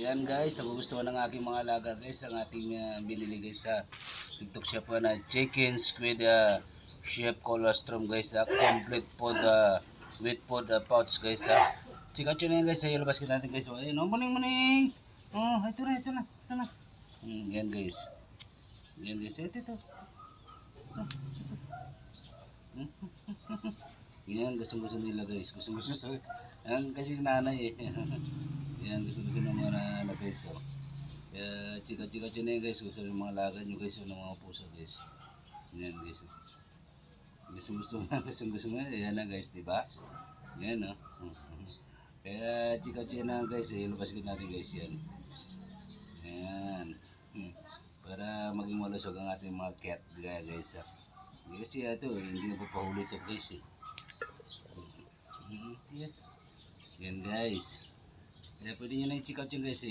Ayan guys, nagugustuhan ng aking mga alaga guys ang ating binili guys sa TikTok shop na chicken squid chef colostrum guys, complete food with food pouch guys. Chika yun yan guys, ilabas ko natin guys. Ayun, oh, muning. Oh, ito na. Yan guys. Yan guys, ito. Yan, gusto nila guys. Gusto. Yan kasi nanay eh. Yan, gusto ng mga anak guys. So. Kaya chika yun yan guys. Gusto ng mga laga nyo guys. Ng mga puso guys. Yan guys. Gusto mo. Yan na guys, diba? Yan oh. Kaya chika na guys. Ilabas ko natin guys yan. Yan. Para maging malusog ang ating mga cat guys. Kasi ito, hindi na papahuli ito guys eh. Yan guys. Kaya pwede nyo na i-check out yung guys eh.